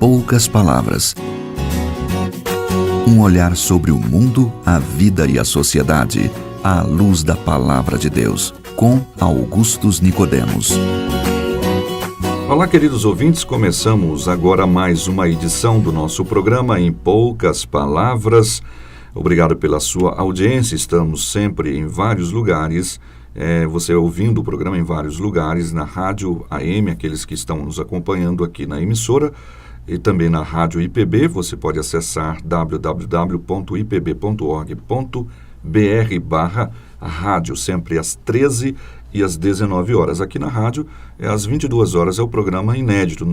poucas palavras. Um olhar sobre o mundo, a vida e a sociedade, à luz da Palavra de Deus, com Augustus Nicodemos. Olá, queridos ouvintes, começamos agora mais uma edição do nosso programa Em Poucas Palavras. Obrigado pela sua audiência, estamos sempre em vários lugares, você ouvindo o programa em vários lugares, na rádio AM, aqueles que estão nos acompanhando aqui na emissora, e também na rádio IPB. Você pode acessar www.ipb.org.br/rádio, sempre às 13 e às 19 horas. Aqui na rádio, às 22 horas é o programa inédito.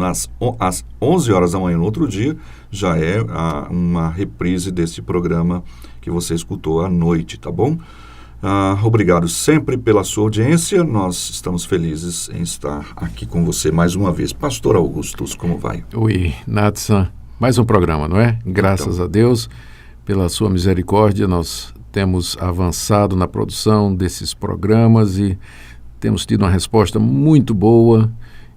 Às 11 horas da manhã, no outro dia, já é uma reprise desse programa que você escutou à noite, tá bom? Obrigado sempre pela sua audiência. Nós estamos felizes em estar aqui com você mais uma vez. Pastor Augustus, como vai? Oi, Natsan. Mais um programa, não é? Graças a Deus, pela sua misericórdia, nós temos avançado na produção desses programas e temos tido uma resposta muito boa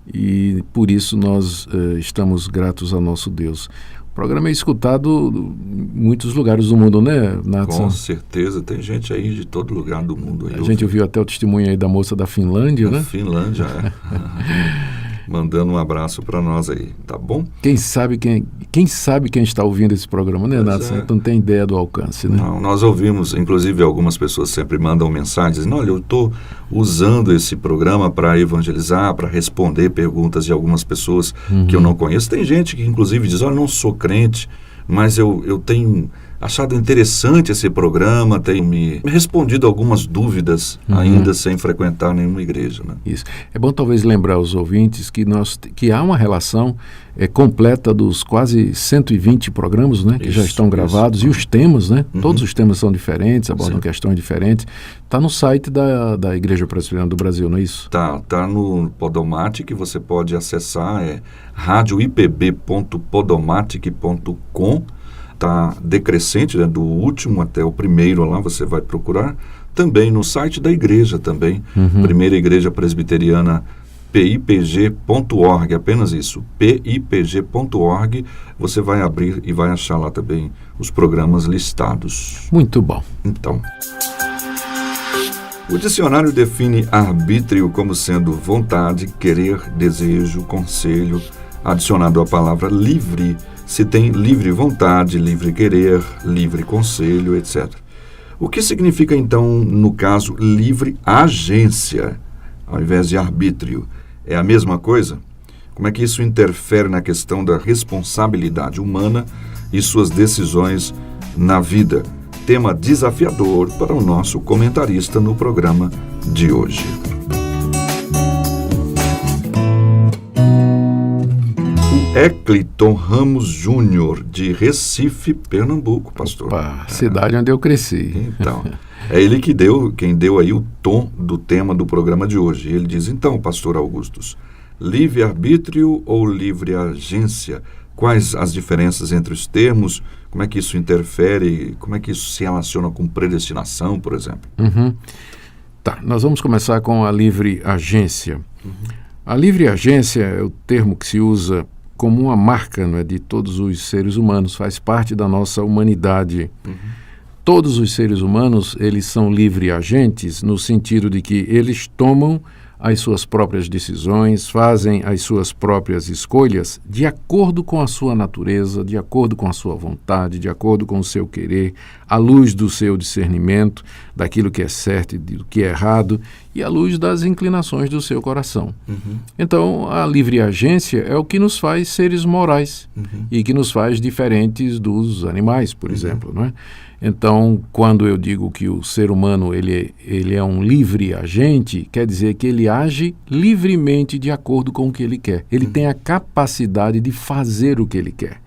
e por isso nós estamos gratos ao nosso Deus. O programa é escutado em muitos lugares do mundo, né, Natsan? Com certeza, tem gente aí de todo lugar do mundo. A gente ouviu até o testemunho aí da moça da Finlândia, né? Finlândia, mandando um abraço para nós aí, tá bom? Quem sabe quem está ouvindo esse programa, né, Natsan? Então não tem ideia do alcance, né? Não, nós ouvimos, inclusive algumas pessoas sempre mandam mensagens, dizendo, olha, eu estou usando esse programa para evangelizar, para responder perguntas de algumas pessoas que eu não conheço. Tem gente que inclusive diz, olha, não sou crente, mas eu tenho achado interessante esse programa, tenho me respondido algumas dúvidas, ainda sem frequentar nenhuma igreja, né? Isso. É bom talvez lembrar aos ouvintes que há uma relação completa dos quase 120 programas, né, que já estão gravados, e os temas, né? Todos os temas são diferentes, abordam questões diferentes. Está no site da Igreja Presbiteriana do Brasil, não é isso? Tá no Podomatic, que você pode acessar, radioipb.podomatic.com. Está decrescente, né, do último até o primeiro lá, você vai procurar. Também no site da igreja também, Primeira Igreja Presbiteriana, pipg.org, apenas isso, pipg.org, você vai abrir e vai achar lá também os programas listados. Muito bom. Então, o dicionário define arbítrio como sendo vontade, querer, desejo, conselho, adicionado à palavra livre, se tem livre vontade, livre querer, livre conselho, etc. O que significa, então, no caso, livre agência, ao invés de arbítrio? É a mesma coisa? Como é que isso interfere na questão da responsabilidade humana e suas decisões na vida? Tema desafiador para o nosso comentarista no programa de hoje. Ecliton Ramos Júnior, de Recife, Pernambuco, pastor. Opa, cidade onde eu cresci. Então, é ele quem deu aí o tom do tema do programa de hoje. Ele diz, então, pastor Augustus, livre-arbítrio ou livre agência? Quais as diferenças entre os termos? Como é que isso interfere? Como é que isso se relaciona com predestinação, por exemplo? Tá, nós vamos começar com a livre agência. A livre agência é o termo que se usa como uma marca, não é, de todos os seres humanos, faz parte da nossa humanidade. Todos os seres humanos, eles são livre agentes no sentido de que eles tomam as suas próprias decisões, fazem as suas próprias escolhas de acordo com a sua natureza, de acordo com a sua vontade, de acordo com o seu querer, à luz do seu discernimento, daquilo que é certo e do que é errado, e à luz das inclinações do seu coração. Então, a livre agência é o que nos faz seres morais e que nos faz diferentes dos animais, por exemplo, não é? Então, quando eu digo que o ser humano ele é um livre agente, quer dizer que ele age livremente de acordo com o que ele quer. Ele tem a capacidade de fazer o que ele quer.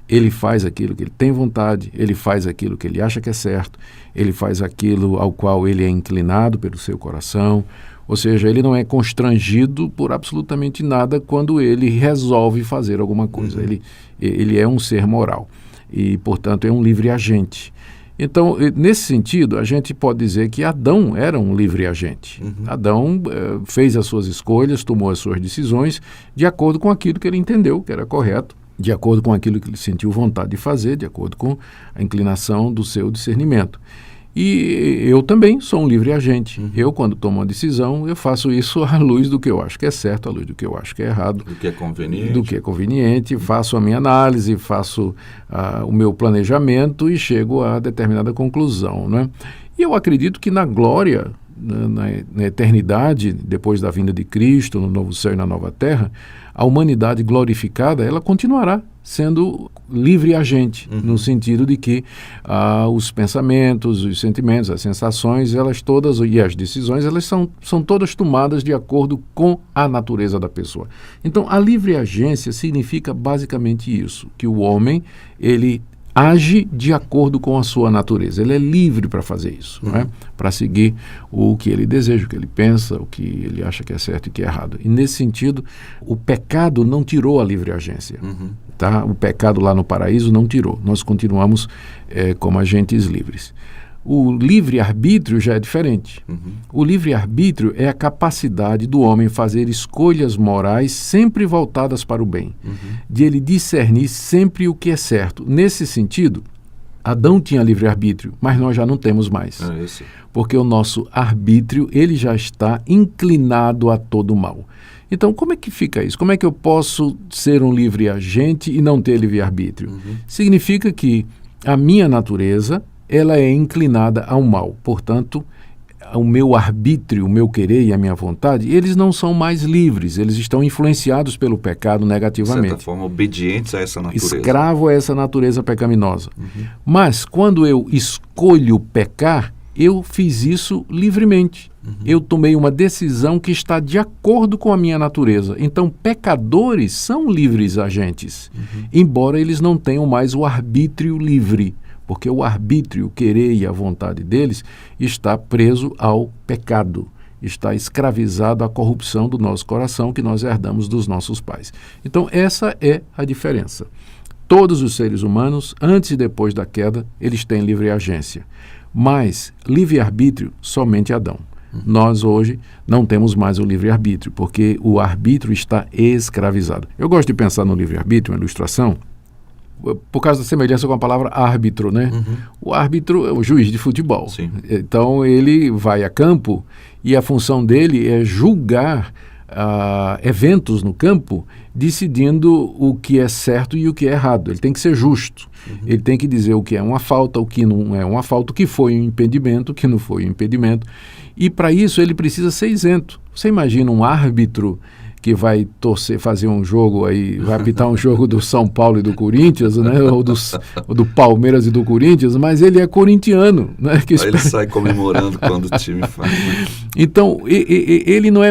Ele faz aquilo que ele tem vontade, ele faz aquilo que ele acha que é certo, ele faz aquilo ao qual ele é inclinado pelo seu coração. Ou seja, ele não é constrangido por absolutamente nada quando ele resolve fazer alguma coisa. Ele é um ser moral e, portanto, é um livre agente. Então, nesse sentido, a gente pode dizer que Adão era um livre agente. Adão fez as suas escolhas, tomou as suas decisões de acordo com aquilo que ele entendeu que era correto de acordo com aquilo que ele sentiu vontade de fazer, de acordo com a inclinação do seu discernimento. E eu também sou um livre agente. Eu, quando tomo uma decisão, eu faço isso à luz do que eu acho que é certo, à luz do que eu acho que é errado. Do que é conveniente. Do que é conveniente, faço a minha análise, faço o meu planejamento e chego a determinada conclusão, né? E eu acredito que na glória, na eternidade, depois da vinda de Cristo, no novo céu e na nova terra, a humanidade glorificada, ela continuará sendo livre agente, no sentido de que os pensamentos, os sentimentos, as sensações, elas todas, e as decisões, elas são todas tomadas de acordo com a natureza da pessoa. Então, a livre agência significa basicamente isso, que o homem, ele age de acordo com a sua natureza. Ele é livre para fazer isso, né? Para seguir o que ele deseja, o que ele pensa, o que ele acha que é certo e que é errado. E nesse sentido, o pecado não tirou a livre agência. Tá? O pecado lá no paraíso não tirou. Nós continuamos como agentes livres. O livre-arbítrio já é diferente. O livre-arbítrio é a capacidade do homem fazer escolhas morais sempre voltadas para o bem, de ele discernir sempre o que é certo. Nesse sentido, Adão tinha livre-arbítrio, mas nós já não temos mais. Porque o nosso arbítrio, ele já está inclinado a todo o mal. Então, como é que fica isso? Como é que eu posso ser um livre agente e não ter livre-arbítrio? Significa que a minha natureza, ela é inclinada ao mal. Portanto, o meu arbítrio, o meu querer e a minha vontade, eles não são mais livres, eles estão influenciados pelo pecado negativamente. De certa forma, obedientes a essa natureza. Escravo a essa natureza pecaminosa. Mas, quando eu escolho pecar, eu fiz isso livremente. Eu tomei uma decisão que está de acordo com a minha natureza. Então, pecadores são livres agentes, embora eles não tenham mais o arbítrio livre. Porque o arbítrio, o querer e a vontade deles está preso ao pecado, está escravizado à corrupção do nosso coração que nós herdamos dos nossos pais. Então, essa é a diferença. Todos os seres humanos, antes e depois da queda, eles têm livre agência. Mas livre-arbítrio, somente Adão. Nós hoje não temos mais o livre-arbítrio, porque o arbítrio está escravizado. Eu gosto de pensar no livre-arbítrio, uma ilustração, por causa da semelhança com a palavra árbitro, né? O árbitro é o juiz de futebol. Sim. Então, ele vai a campo e a função dele é julgar eventos no campo, decidindo o que é certo e o que é errado. Ele tem que ser justo. Ele tem que dizer o que é uma falta, o que não é uma falta, o que foi um impedimento, o que não foi um impedimento. E, para isso, ele precisa ser isento. Você imagina um árbitro que vai fazer um jogo aí, vai apitar um jogo do São Paulo e do Corinthians, né? ou do Palmeiras e do Corinthians, mas ele é corintiano, né? Aí ele sai comemorando quando o time faz. Né? Então, ele não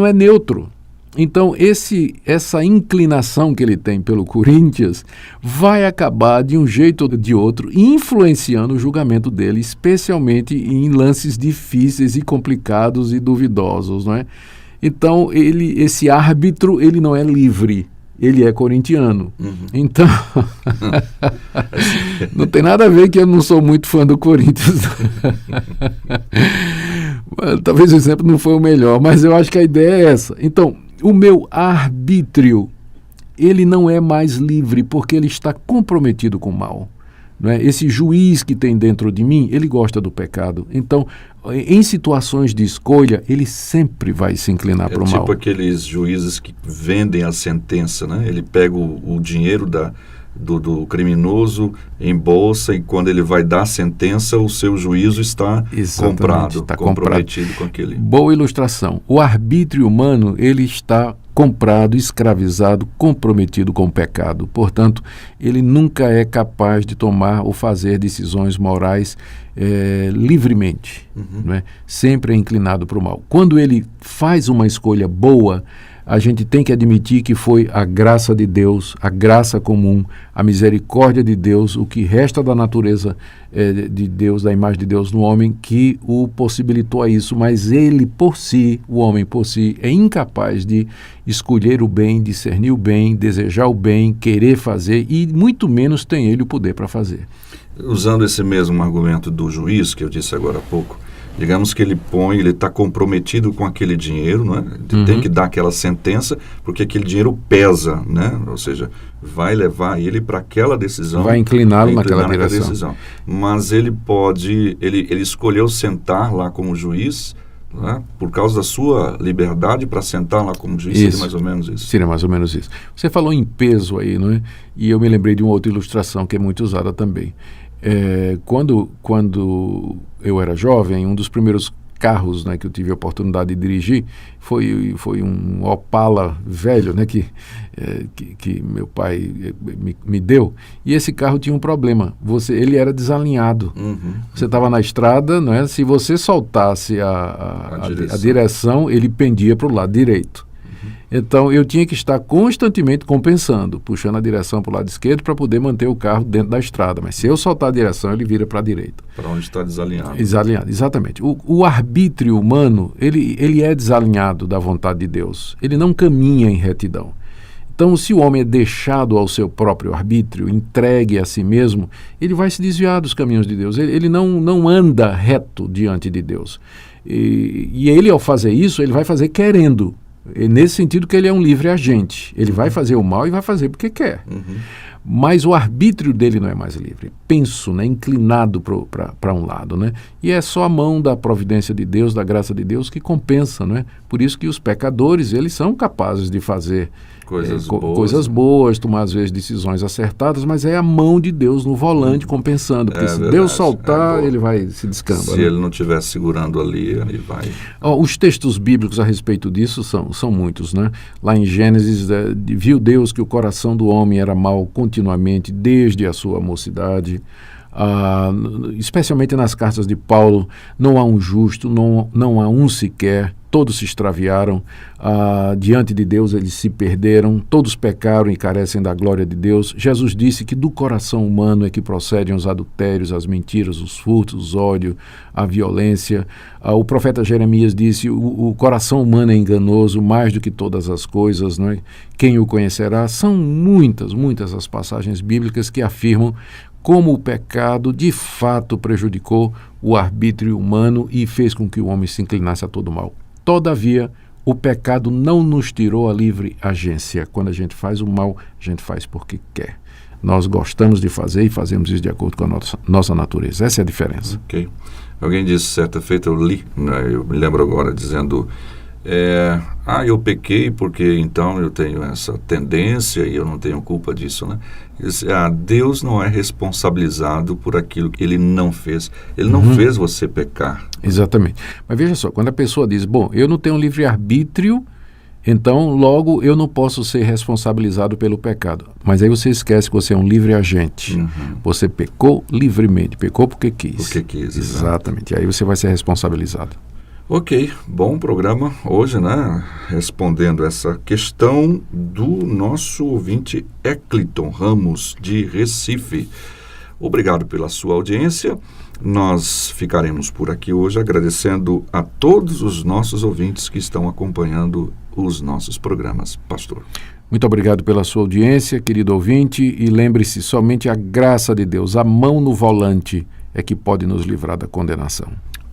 é neutro. Então, essa inclinação que ele tem pelo Corinthians vai acabar, de um jeito ou de outro, influenciando o julgamento dele, especialmente em lances difíceis e complicados e duvidosos, não é? Então, esse árbitro, ele não é livre, ele é corintiano. Então, não tem nada a ver que eu não sou muito fã do Corinthians. Talvez o exemplo não foi o melhor, mas eu acho que a ideia é essa. Então, o meu arbítrio, ele não é mais livre, porque ele está comprometido com o mal. Não é? Esse juiz que tem dentro de mim, ele gosta do pecado. Então, em situações de escolha, ele sempre vai se inclinar para o mal. É tipo aqueles juízes que vendem a sentença, né? Ele pega o dinheiro do criminoso em bolsa e quando ele vai dar a sentença, o seu juízo está comprometido com aquele. Boa ilustração. O arbítrio humano, ele está comprado, escravizado, comprometido com o pecado. Portanto, ele nunca é capaz de tomar ou fazer decisões morais livremente. Não é? Sempre é inclinado para o mal. Quando ele faz uma escolha boa, a gente tem que admitir que foi a graça de Deus, a graça comum, a misericórdia de Deus, o que resta da natureza de Deus, da imagem de Deus no homem, que o possibilitou a isso. Mas ele por si, o homem por si, é incapaz de escolher o bem, discernir o bem, desejar o bem, querer fazer, e muito menos tem ele o poder para fazer. Usando esse mesmo argumento do juiz, que eu disse agora há pouco, digamos que ele está comprometido com aquele dinheiro, não é? Tem que dar aquela sentença, porque aquele dinheiro pesa, né? Ou seja, vai levar ele para aquela decisão. Vai incliná-lo naquela direção. Mas ele escolheu sentar lá como juiz, né? Por causa da sua liberdade para sentar lá como juiz. Seria mais ou menos isso. Seria mais ou menos isso. Você falou em peso aí, não é? E eu me lembrei de uma outra ilustração que é muito usada também. Quando eu era jovem, um dos primeiros carros, né, que eu tive a oportunidade de dirigir foi um Opala velho, né, que meu pai me deu, e esse carro tinha um problema, ele era desalinhado. Você estava na estrada, não é? Se você soltasse a direção, ele pendia para o lado direito. Então, eu tinha que estar constantemente compensando, puxando a direção para o lado esquerdo para poder manter o carro dentro da estrada. Mas se eu soltar a direção, ele vira para a direita. Para onde está desalinhado. Desalinhado, exatamente. O arbítrio humano, ele é desalinhado da vontade de Deus. Ele não caminha em retidão. Então, se o homem é deixado ao seu próprio arbítrio, entregue a si mesmo, ele vai se desviar dos caminhos de Deus. Ele não anda reto diante de Deus. E ele, ao fazer isso, ele vai fazer querendo. Nesse sentido que ele é um livre agente. Ele vai fazer o mal e vai fazer porque quer. Mas o arbítrio dele não é mais livre. Penso, né, inclinado para um lado. Né? E é só a mão da providência de Deus, da graça de Deus, que compensa. Né? Por isso que os pecadores, eles são capazes de fazer coisas boas, tomar às vezes decisões acertadas, mas é a mão de Deus no volante compensando. Porque se Deus soltar, ele vai se descamba. Se ele não estiver segurando ali, ele vai... Os textos bíblicos a respeito disso são muitos. Né? Lá em Gênesis, viu Deus que o coração do homem era mau continuamente desde a sua mocidade. Especialmente nas cartas de Paulo, não há um justo, não há um sequer, todos se extraviaram, diante de Deus eles se perderam, todos pecaram e carecem da glória de Deus. Jesus disse que do coração humano é que procedem os adultérios, as mentiras, os furtos, o ódio, a violência. O profeta Jeremias disse, o coração humano é enganoso mais do que todas as coisas, não é? Quem o conhecerá? São muitas as passagens bíblicas que afirmam como o pecado de fato prejudicou o arbítrio humano e fez com que o homem se inclinasse a todo mal. Todavia, o pecado não nos tirou a livre agência. Quando a gente faz o mal, a gente faz porque quer. Nós gostamos de fazer e fazemos isso de acordo com a nossa natureza. Essa é a diferença. Ok. Alguém disse, certa feita, eu li, né, eu me lembro agora, dizendo... eu pequei porque então eu tenho essa tendência e eu não tenho culpa disso, né? Deus não é responsabilizado por aquilo que ele não fez. Ele não fez você pecar. Exatamente. Mas veja só, quando a pessoa diz, eu não tenho livre-arbítrio, então logo eu não posso ser responsabilizado pelo pecado. Mas aí você esquece que você é um livre agente. Você pecou livremente, pecou porque quis. Porque quis, exatamente. E aí você vai ser responsabilizado. Ok, bom programa hoje, né? Respondendo essa questão do nosso ouvinte Ecliton Ramos, de Recife. Obrigado pela sua audiência. Nós ficaremos por aqui hoje agradecendo a todos os nossos ouvintes que estão acompanhando os nossos programas. Pastor. Muito obrigado pela sua audiência, querido ouvinte, e lembre-se, somente a graça de Deus, a mão no volante, é que pode nos livrar da condenação.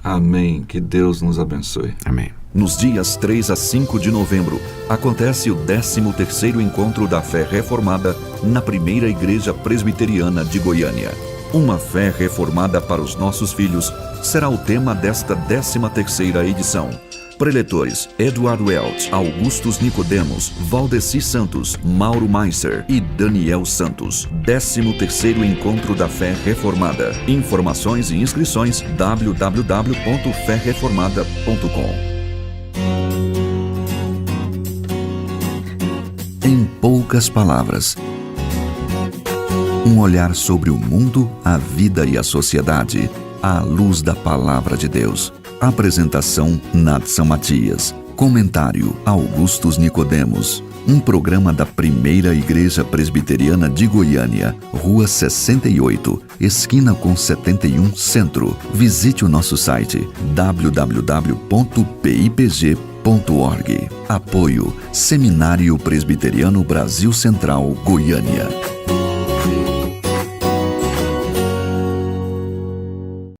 Amém. Que Deus nos abençoe. Amém. Nos dias 3 a 5 de novembro, acontece o 13º Encontro da Fé Reformada na Primeira Igreja Presbiteriana de Goiânia. Uma fé reformada para os nossos filhos será o tema desta 13ª edição. Preletores Edward Welch, Augustus Nicodemos, Valdeci Santos, Mauro Meiser e Daniel Santos. 13º Encontro da Fé Reformada. Informações e inscrições www.ferreformada.com. Em poucas palavras, um olhar sobre o mundo, a vida e a sociedade, à luz da Palavra de Deus. Apresentação Nadson Matias. Comentário Augustus Nicodemos. Um programa da Primeira Igreja Presbiteriana de Goiânia, Rua 68, esquina com 71, Centro. Visite o nosso site www.pipg.org. Apoio Seminário Presbiteriano Brasil Central, Goiânia.